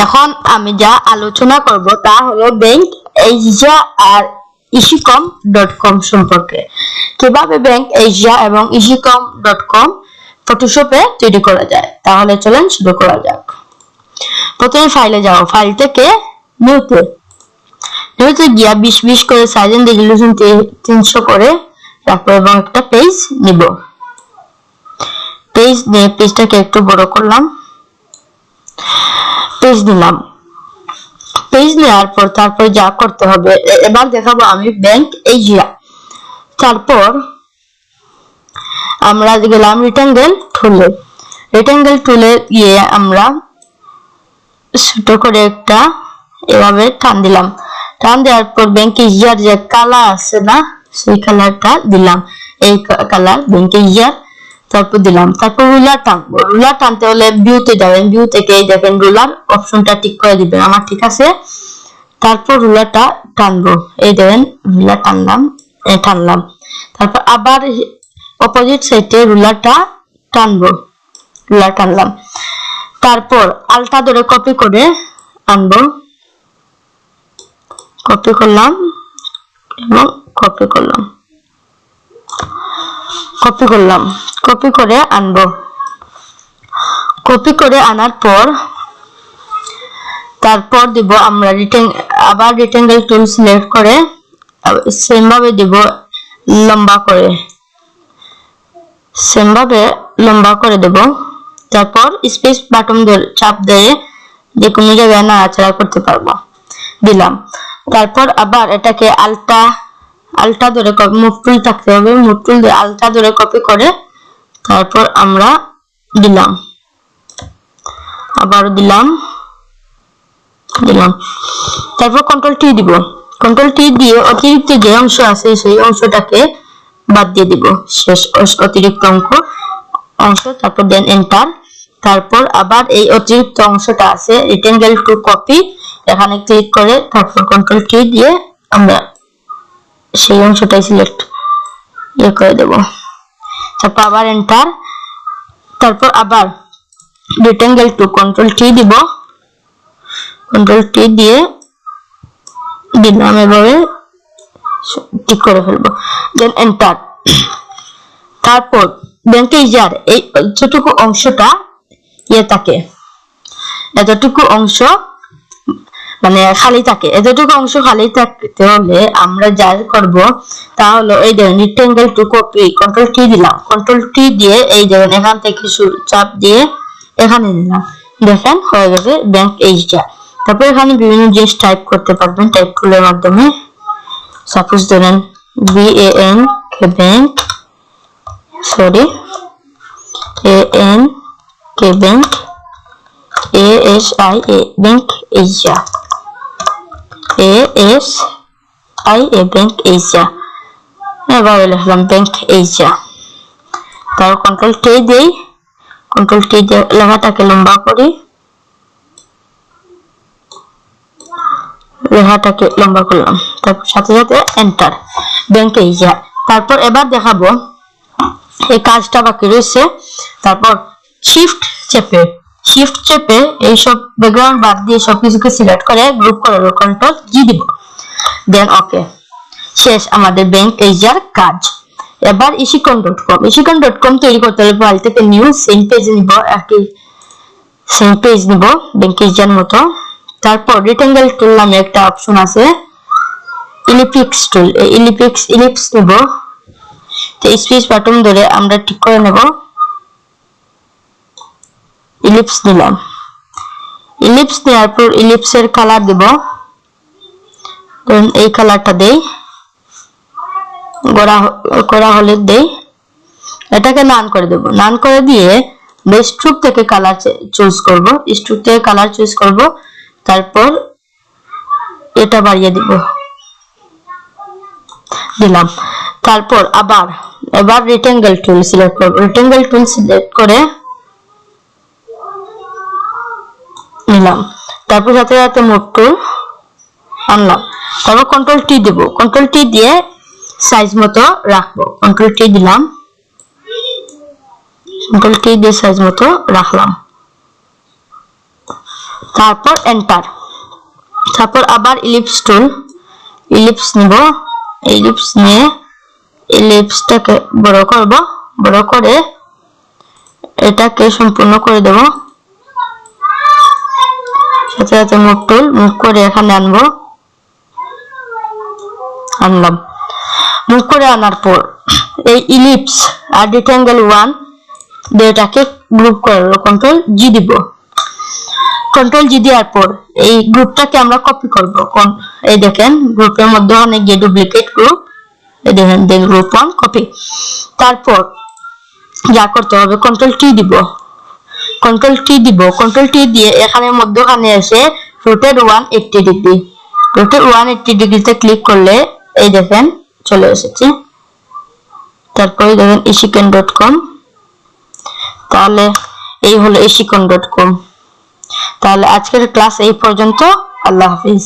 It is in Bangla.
এখন আমি যা আলোচনা করব তা হলো ব্যাংক এশিয়া আর easycom.com সম্পর্কে। কিভাবে ব্যাংক এশিয়া এবং easycom.com ফটোশপে তৈরি করা যায়। তাহলে চলেন শুরু করা যাক। প্রথমে ফাইলে যাও, ফাইল থেকে নিউতে গিয়া 20 করে সাইজ এন্ড রেজোলিউশন 300 করে রাখবো এবং একটা পেজ নিব। পেজ নিয়ে পেজটাকে একটু বড় করলাম, পেজ নিলাম। পেজ নেওয়ার পর তারপর যা করতে হবে, এবার দেখাবো আমি ব্যাংক এশিয়া। তারপর আমরা গেলাম রেক্টাঙ্গেল টুলে গিয়ে আমরা ছোট করে একটা এভাবে টান দিলাম। টান দেওয়ার পর ব্যাংক এশিয়ার যে কালার আছে না, সেই কালারটা দিলাম, এই কালার ব্যাংক এশিয়ার। তারপর দিলাম, তারপর রুলার টানবো। রুলার টানতে হলে ভিউতে যাবেন, ভিউ থেকে এই দেখেন রুলার অপশনটা টিক করে দিবেন, আমার ঠিক আছে। তারপর রুলারটা টানবো, এই দেখেন রুলার টানলাম। তারপর আবার অপোজিট সাইডে রুলারটা টানলাম। তারপর আলটা ধরে কপি করে আনবো, কপি করলাম এবং কপি করে আনবো। কপি করে আনার পর তারপর দিব আমরা আবার রেক্টাঙ্গেল টুল সিলেক্ট করে সেম ভাবে দিব লম্বা করে দেব। তারপর স্পেস বাটন চাপ দিয়ে যে কোনো জায়গায় নাড়াচাড়া করতে পারবো, দিলাম। তারপর আবার এটাকে আলটা ধরে মুভ টুল থাকতে হবে, মুভ টুল দিয়ে আলটা ধরে কপি করে তারপর আমরা দিলাম, আবারও দিলাম। তারপর কন্ট্রোল টি দিব। কন্ট্রোল টি দিয়ে অতিরিক্ত যে অংশ আছে সেই অংশটাকে বাদ দিয়ে দিব, শেষ অতিরিক্ত অংশ। তারপর দেন এন্টার। তারপর আবার এই অতিরিক্ত অংশটা আছে রেক্টাঙ্গেল টু কপি, এখানে ক্লিক করে তারপর কন্ট্রোল টি দিয়ে আমরা সেই অংশটাই সিলেক্ট করে দেব। তারপর আবার এন্টার। তারপর আবার রেক্টাঙ্গেল টু কন্ট্রোল টি দিব, কন্ট্রোল টি দিয়ে দিলাম, এভাবে ঠিক করে ফেলবো, দেন এন্টার। তারপর ব্যাংক এশিয়ার এই যতটুকু অংশটা থাকে, এতটুকু অংশ মানে খালি থাকে, এতটুকু অংশ খালি থাকতে হলে আমরা যা করব তা হলো এই দেখুন rectangle to copy, control T দিলাম। কন্ট্রোল টি দিয়ে এই দেখুন এখান থেকে চাপ দিয়ে এখানে দিলাম, দেখেন হয়ে গেছে ব্যাংক এশিয়া। তারপর এখানে বিভিন্ন জিনিস টাইপ করতে পারবেন টাইপ টুলের মাধ্যমে। সাপোজ ধরেন BANK bank, ASIA bank Asia, bank Asia, এভাবে লিখলাম ব্যাংক এশিয়া। তারপর কন্ট্রোল টি দেই, কন্ট্রোল টি দিয়ে লেখাটাকে লম্বা করি, লেখাটাকে লম্বা করলাম। তারপর সাথে সাথে এন্টার, ব্যাংক এশিয়া। তারপর এবার দেখাবো এই কাজটা বাকি রয়েছে। তারপর শিফট চেপে এই সব ব্যাকগ্রাউন্ড বাদ দিয়ে সবকিছুকে সিলেক্ট করে গ্রুপ করে কন্ট্রোল জি দিব, দেন ওকে, শেষ আমাদের ব্যাংক এশিয়ার কাজ। এবার easycom.com তৈরি করতে হলে ফাইল থেকে নিউ সেম পেজ নিব, একই সেম পেজ নিব ব্যাংক এশিয়ার মতো। তারপর রেক্টাঙ্গেল টুল নামে একটা অপশন আছে, ইলিপস টুল, এই ইলিপস নিব। তো স্পেস বাটন ধরে আমরা ঠিক করে নেব, ইলিপস নিলাম। ইলিপস নেওয়ার পর ইলিপসের কালার দেব, এই কালারটা দেই, গোড়া হলুদ দেই। এটাকে নান করে দেব, নান করে দিয়ে স্ট্রোক থেকে কালার চুজ করব, তারপর এটা বাড়িয়ে দিলাম। তারপর এবার রেক্টাঙ্গেল টুল সিলেক্ট করব, রেক্টাঙ্গেল টুল সিলেক্ট করে নিলাম। তারপর সাথে সাথে মুভ টুল আনলাম। তারপর কন্ট্রোল টি দেব, কন্ট্রোল টি দিয়ে সাইজ মতো রাখবো, কন্ট্রোল টি দিলাম, কন্ট্রোল টি দিয়ে সাইজ মতো রাখলাম। তারপর এন্টার, তারপর আবার ইলিপস টুল, ইলিপস নিব, ইলিপস নিয়ে ইলিপসটাকে বড় করব, বড় করে এটাকে সম্পূর্ণ করে দেব। সাথে সাথে মুভ টুল, মুভ করে এখানে আনবো, আনলাম। মুভ করে আনার পর এই ইলিপস আর রেক্ট্যাঙ্গেল 1 দুটাকে গ্রুপ করব, কন্ট্রোল জি দিব। কন্ট্রোল জি দেওয়ার পর এই গ্রুপটাকে আমরা কপি করব। এই দেখেন গ্রুপের মধ্যে অনেক যে ডুপ্লিকেট গ্রুপ, এই দেখেন গ্রুপ 1 কপি। তারপর যা করতে হবে কন্ট্রোল টি দিব, কন্ট্রোল টি দিব, কন্ট্রোল টি দিয়ে এখানে মধ্যখানে এসে রোটেট 180 ডিগ্রি, রোটেট 180 ডিগ্রিতে ক্লিক করলে এই দেখেন চলে এসেছে। তারপরে দেখেন ishikon.com, তাহলে এই হলো ishikon.com। তাহলে আজকের ক্লাস এই পর্যন্ত। আল্লাহ হাফিজ।